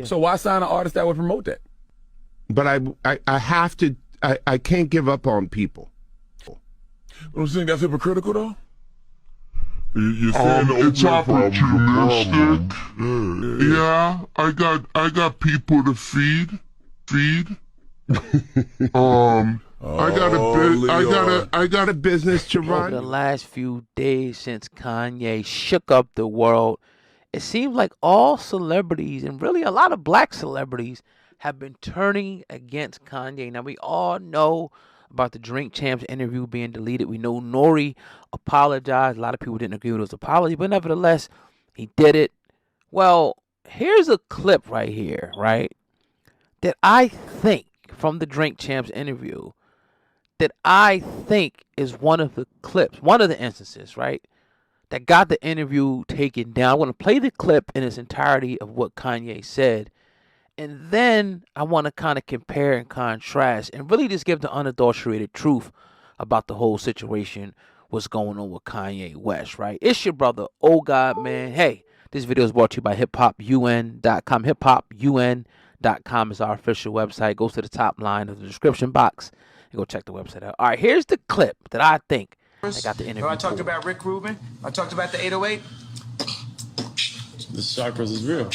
So why sign an artist that would promote that? But I have to, I can't give up on people. Don't you think that's hypocritical though? You're saying it's opportunistic. Yeah, I got people to feed. I got a business to run. Over the last few days since Kanye shook up the world, it seems like all celebrities, and really a lot of black celebrities, have been turning against Kanye. Now, we all know about the Drink Champs interview being deleted. We know Nori apologized. A lot of people didn't agree with his apology, but nevertheless, he did it. Well, here's a clip right here, right, that I think from the Drink Champs interview that I think is one of the clips, one of the instances, right, that got the interview taken down. I want to play the clip in its entirety of what Kanye said, and then I want to kind of compare and contrast and really just give the unadulterated truth about the whole situation, what's going on with Kanye West, right? It's your brother, Oh God, man. Hey, this video is brought to you by hiphopun.com. Hiphopun.com is our official website. Go to the top line of the description box and go check the website out. All right, here's the clip that I think I got the interview. I talked about Rick Rubin. I talked about the 808. The chakras is real.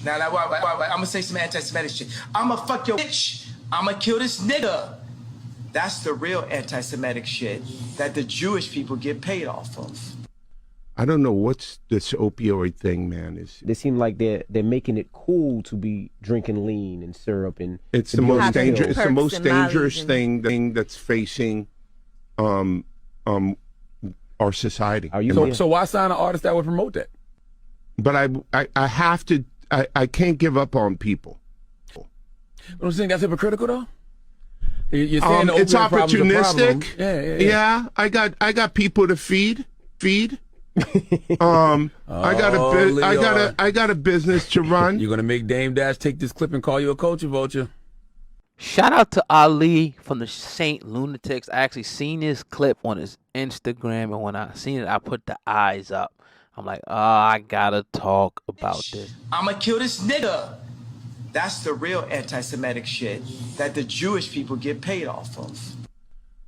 Now, I'm gonna say some anti-Semitic shit. I'ma fuck your bitch. I'ma kill this nigga. That's the real anti-Semitic shit that the Jewish people get paid off of. I don't know what's this opioid thing, man. They seem like they're making it cool to be drinking lean and syrup, and it's the most dangerous. It's the most dangerous thing that's facing our society. So why sign an artist that would promote that? But I have to. I can't give up on people. Don't you think that's hypocritical though? You're saying it's opportunistic. Yeah. I got people to feed. I got a business to run. You're gonna make Dame Dash take this clip and call you a culture vulture. Shout out to Ali from the Saint Lunatics. I actually seen this clip on his Instagram, and when I seen it, I put the eyes up. I'm like, oh, I gotta talk about this. I'ma kill this nigga. That's the real anti-Semitic shit that the Jewish people get paid off of.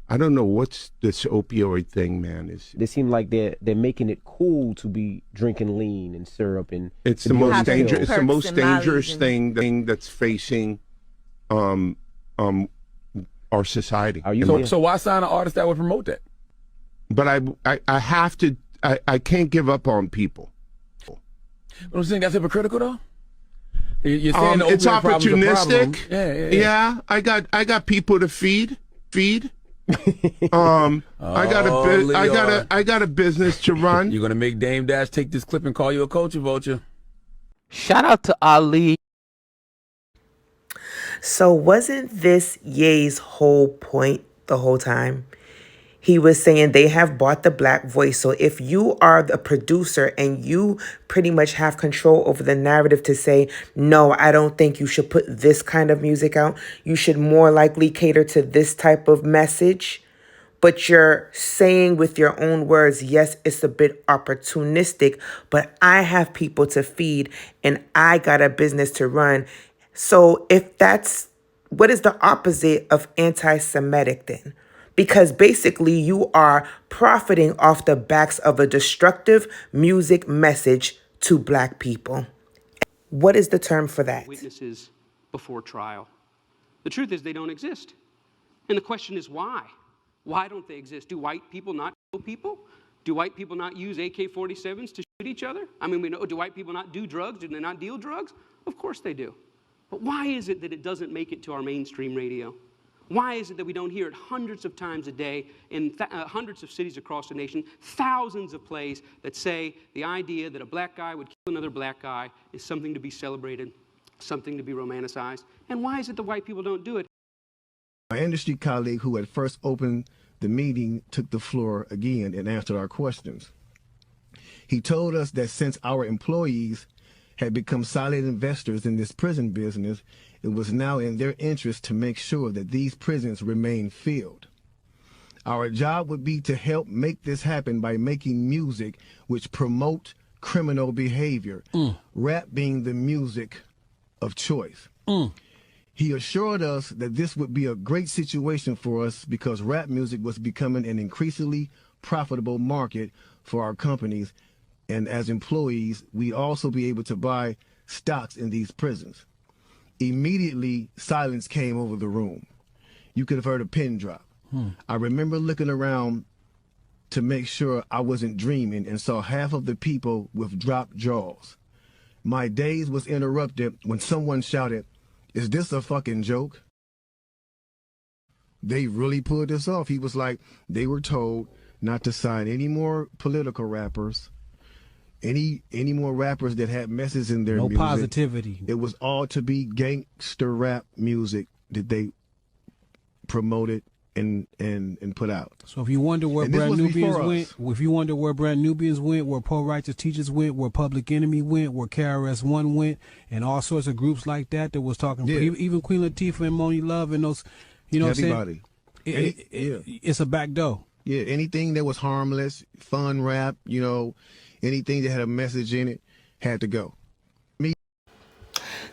I don't know what's this opioid thing, man. They seem like they're making it cool to be drinking lean and syrup, and it's the most dangerous. It's the most dangerous thing that's facing our society. So why sign an artist that would promote that? But I have to. I can't give up on people. Don't you think that's hypocritical though? You're saying it's opportunistic. Yeah. I got people to feed. I got a business to run. You're gonna make Dame Dash take this clip and call you a culture vulture. Shout out to Ali. So wasn't this Ye's whole point the whole time? He was saying they have bought the black voice. So if you are the producer and you pretty much have control over the narrative to say, no, I don't think you should put this kind of music out. You should more likely cater to this type of message. But you're saying with your own words, yes, it's a bit opportunistic, but I have people to feed and I got a business to run. So if that's, what is the opposite of anti-Semitic then? Because basically you are profiting off the backs of a destructive music message to black people. What is the term for that? Witnesses before trial. The truth is they don't exist. And the question is why? Why don't they exist? Do white people not kill people? Do white people not use AK-47s to shoot each other? I mean, we know, do white people not do drugs? Do they not deal drugs? Of course they do. But why is it that it doesn't make it to our mainstream radio? Why is it that we don't hear it hundreds of times a day in hundreds of cities across the nation, thousands of plays that say the idea that a black guy would kill another black guy is something to be celebrated, something to be romanticized? And why is it that white people don't do it? My industry colleague who had first opened the meeting took the floor again and answered our questions. He told us that since our employees had become solid investors in this prison business, it was now in their interest to make sure that these prisons remain filled. Our job would be to help make this happen by making music which promote criminal behavior, rap being the music of choice. He assured us that this would be a great situation for us because rap music was becoming an increasingly profitable market for our companies, and as employees, we'd also be able to buy stocks in these prisons. Immediately, silence came over the room. You could have heard a pin drop. I remember looking around to make sure I wasn't dreaming and saw half of the people with dropped jaws. My daze was interrupted when someone shouted, "Is this a fucking joke?" They really pulled this off. He was like, they were told not to sign any more political rappers, any more rappers that had messes in their music. No positivity. It was all to be gangster rap music that they promoted and put out. So if you wonder where Brand Nubians went, where Pro Righteous Teachers went, where Public Enemy went, where KRS-One went, and all sorts of groups like that was talking, even Queen Latifah and Moni Love and those, you know what I'm saying? It's a back door. Yeah, anything that was harmless, fun rap, you know, anything that had a message in it had to go.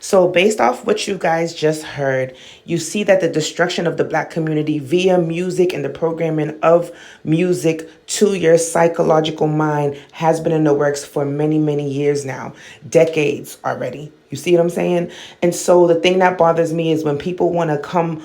So based off what you guys just heard, you see that the destruction of the black community via music and the programming of music to your psychological mind has been in the works for many, many years now, decades already. You see what I'm saying? And so the thing that bothers me is when people want to come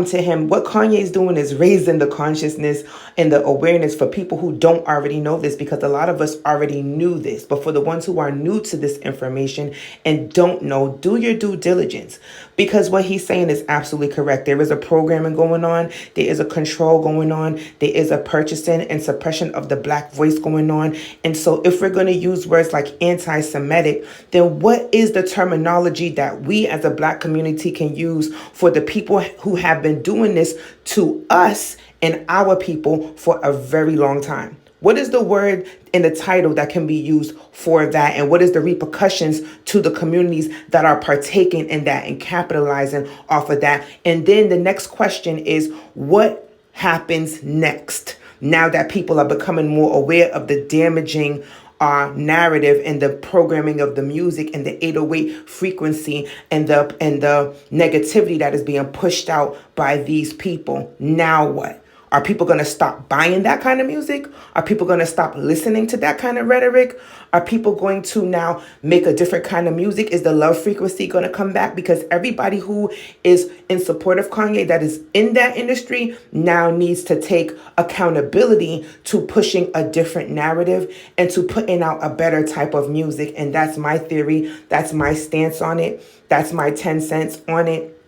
to him. What Kanye's doing is raising the consciousness and the awareness for people who don't already know this, because a lot of us already knew this. But for the ones who are new to this information and don't know, do your due diligence, because what he's saying is absolutely correct. There is a programming going on. There is a control going on. There is a purchasing and suppression of the black voice going on. And so if we're going to use words like anti-Semitic, then what is the terminology that we as a black community can use for the people who have been doing this to us and our people for a very long time? What is the word in the title that can be used for that? And what is the repercussions to the communities that are partaking in that and capitalizing off of that? And then the next question is, what happens next? Now that people are becoming more aware of the damaging narrative and the programming of the music and the 808 frequency and the negativity that is being pushed out by these people. Now what? Are people going to stop buying that kind of music? Are people going to stop listening to that kind of rhetoric? Are people going to now make a different kind of music? Is the love frequency going to come back? Because everybody who is in support of Kanye that is in that industry now needs to take accountability to pushing a different narrative and to putting out a better type of music. And that's my theory. That's my stance on it. That's my 10 cents on it.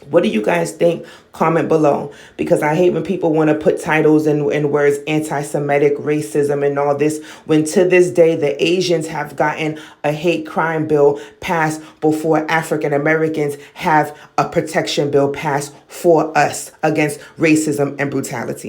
What do you guys think? Comment below, because I hate when people want to put titles and words anti-Semitic, racism, and all this, when to this day the Asians have gotten a hate crime bill passed before African Americans have a protection bill passed for us against racism and brutality.